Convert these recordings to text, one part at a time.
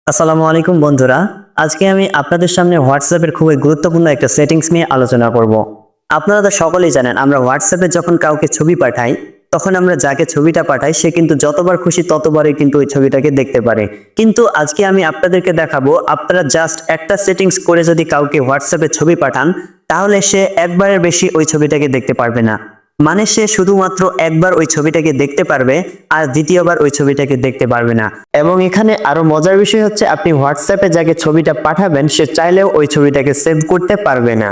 আসসালামু আলাইকুম বন্ধুরা। আজকে আমি আপনাদের সামনে হোয়াটসঅ্যাপের খুবই গুরুত্বপূর্ণ একটা সেটিংস নিয়ে আলোচনা করব। আপনারা তো সকলেই জানেন আমরা হোয়াটসঅ্যাপে যখন কাউকে ছবি পাঠাই তখন আমরা যাকে ছবিটা পাঠাই সে কিন্তু যতবার খুশি ততবারই কিন্তু ওই ছবিটাকে দেখতে পারে। কিন্তু আজকে আমি আপনাদেরকে দেখাবো আপনারা জাস্ট একটা সেটিংস করে যদি কাউকে হোয়াটসঅ্যাপে ছবি পাঠান তাহলে সে একবারের বেশি ওই ছবিটাকে দেখতে পারবে না। মানে সে শুধুমাত্র একবার ওই ছবিটাকে দেখতে পারবে আর দ্বিতীয়বার ওই ছবিটাকে দেখতে পারবে না। এবং এখানে আরো মজার বিষয় হচ্ছে আপনি হোয়াটসঅ্যাপে যাকে ছবিটা পাঠাবেন সে চাইলেও ওই ছবিটাকে সেভ করতে পারবে না।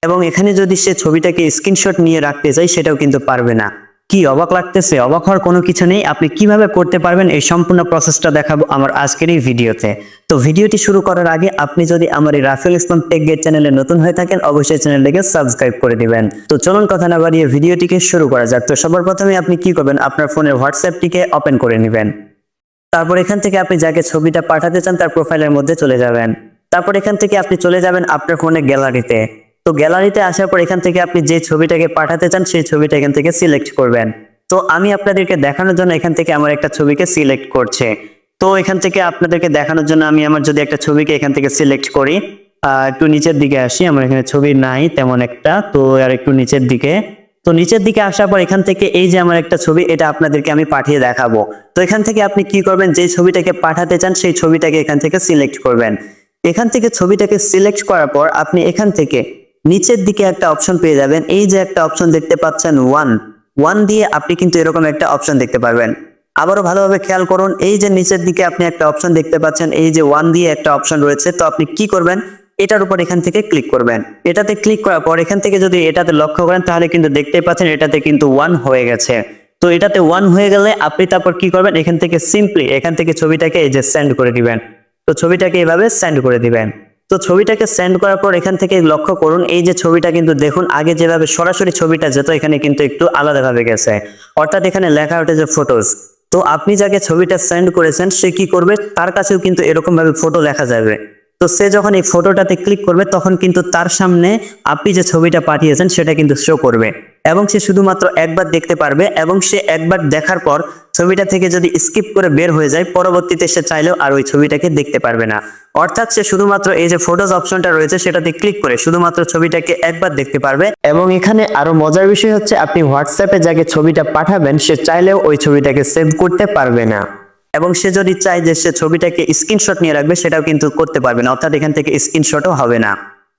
এবং এখানে যদি সে ছবিটাকে স্ক্রিনশট নিয়ে রাখতে চায় সেটাও কিন্তু পারবে না। কি অবাক লাগতেছে? অবাক হওয়ার কোনো কিছু নেই। আপনি কিভাবে করতে পারবেন এই সম্পূর্ণ প্রসেসটা দেখাবো আমার আজকের এই ভিডিওতে। তো ভিডিওটি শুরু করার আগে আপনি যদি আমার এই রাফেল ইসলাম টেক গাইড চ্যানেলে নতুন হয়ে থাকেন অবশ্যই চ্যানেলটিকে সাবস্ক্রাইব করে দিবেন। তো চলুন কথা না বাড়িয়ে ভিডিওটিকে শুরু করা যাক। তো সবার প্রথমে আপনি কি করবেন, আপনার ফোনের হোয়াটসঅ্যাপটিকে ওপেন করে নেবেন। তারপর এখান থেকে আপনি যাকে ছবিটা পাঠাতে চান তার প্রোফাইলের মধ্যে চলে যাবেন। তারপর এখান থেকে আপনি চলে যাবেন আপনার ফোনের গ্যালারিতে। তো গ্যালারিতে আসার পর এখান থেকে আপনি যে ছবিটাকে পাঠাতে চান সেই ছবিটা এখান থেকে সিলেক্ট করবেন। তো আমি আপনাদেরকে দেখানোর জন্য এখান থেকে আমার একটা ছবিকে সিলেক্ট করছে। তো এখান থেকে আপনাদেরকে দেখানোর জন্য আমি আমার যদি একটা ছবিকে এখান থেকে সিলেক্ট করি, একটু নিচের দিকে আসি, আমার এখানে ছবি নাই তেমন একটা, তো আর একটু নিচের দিকে। তো নিচের দিকে আসার পর এখান থেকে এই যে আমার একটা ছবি, এটা আপনাদেরকে আমি পাঠিয়ে দেখাবো। তো এখান থেকে আপনি কি করবেন, যে ছবিটাকে পাঠাতে চান সেই ছবিটাকে এখান থেকে সিলেক্ট করবেন। এখান থেকে ছবিটাকে সিলেক্ট করার পর আপনি এখান থেকে নিচের দিকে একটা অপশন পেয়ে যাবেন। এই যে একটা অপশন দেখতে পাচ্ছেন ওয়ান, ওয়ান দিয়ে আপনি কিন্তু এরকম একটা অপশন দেখতে পারবেন। আবারও ভালোভাবে খেয়াল করুন, এই যে নিচের দিকে আপনি একটা অপশন দেখতে পাচ্ছেন, এই যে ওয়ান দিয়ে একটা অপশন রয়েছে। তো আপনি কি করবেন, এটার উপর এখান থেকে ক্লিক করবেন। এটাতে ক্লিক করার পর এখান থেকে যদি এটাতে লক্ষ্য করেন তাহলে কিন্তু দেখতেই পাচ্ছেন এটাতে কিন্তু ওয়ান হয়ে গেছে। তো এটাতে ওয়ান হয়ে গেলে আপনি তারপর কি করবেন, এখান থেকে সিম্পলি এখান থেকে ছবিটাকে এই যে সেন্ড করে দিবেন। তো ছবিটাকে এইভাবে সেন্ড করে দিবেন। তো ছবিটাকে সেন্ড করার পর এখান থেকে লক্ষ্য করুন, এই যে ছবিটা কিন্তু দেখুন আগে যেভাবে সরাসরি ছবিটা যেত এখানে কিন্তু একটু আলাদাভাবে গেছে। অর্থাৎ এখানে লেখা উঠেছে ফটোজ। তো আপনি যাকে ছবিটা সেন্ড করেছেন সে কি করবে, তার কাছেও কিন্তু এরকম ভাবে ফটো দেখা যাবে। তো সে যখন এই ফটোটাতে ক্লিক করবে তখন কিন্তু তার সামনে আপনি যে ছবিটা পাঠিয়েছেন সেটা কিন্তু শো করবে এবং সে শুধুমাত্র একবার দেখতে পারবে। এবং সে একবার দেখার পর ছবিটা থেকে যদি স্কিপ করে বের হয়ে যায় পরবর্তীতে সে চাইলেও আর ওই ছবিটাকে দেখতে পারবে না। অর্থাৎ সে শুধুমাত্র এই যে ফটোজ অপশনটা রয়েছে সেটাতে ক্লিক করে শুধুমাত্র ছবিটাকে একবার দেখতে পারবে। এবং এখানে আরো মজার বিষয় হচ্ছে আপনি হোয়াটসঅ্যাপে যাকে ছবিটা পাঠাবেন সে চাইলেও ওই ছবিটাকে সেভ করতে পারবে না। এবং সে যদি চায় যে সে ছবিটাকে স্ক্রিনশট নিয়ে রাখবে সেটাও কিন্তু করতে পারবে না, অর্থাৎ এখান থেকে স্ক্রিনশটও হবে না।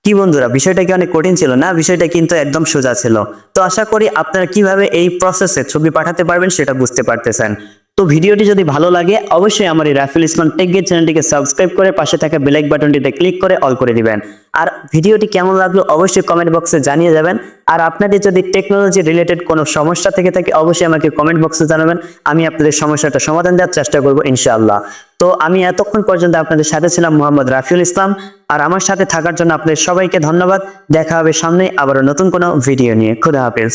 কি বন্ধুরা, বিষয়টা কি অনেক কঠিন ছিল না? বিষয়টা কিন্তু একদম সোজা ছিল। তো আশা করি আপনারা কিভাবে এই প্রসেসে ছবি পাঠাতে পারবেন সেটা বুঝতে পারতেছেন। তো ভিডিওটি যদি ভালো লাগে অবশ্যই আমার এই রাফেল ইসলাম টেক গাইড চ্যানেলটিকে সাবস্ক্রাইব করে পাশে থাকা বেল আইকন বাটনটিতে ক্লিক করে অল করে দিবেন। আর ভিডিওটি কেমন লাগলো অবশ্যই কমেন্ট বক্সে জানিয়ে যাবেন। আর আপনাদের যদি টেকনোলজি রিলেটেড কোনো সমস্যা থেকে থাকে অবশ্যই আমাকে কমেন্ট বক্সে জানাবেন। আমি আপনাদের সমস্যাটা সমাধান দেওয়ার চেষ্টা করব ইনশাআল্লাহ। তো আমি এতক্ষণ পর্যন্ত আপনাদের সাথে ছিলাম মোহাম্মদ রাফিউল ইসলাম। আর আমার সাথে থাকার জন্য আপনাদের সবাইকে ধন্যবাদ। দেখা হবে সামনে আবারও নতুন কোনো ভিডিও নিয়ে। খুদা হাফেজ।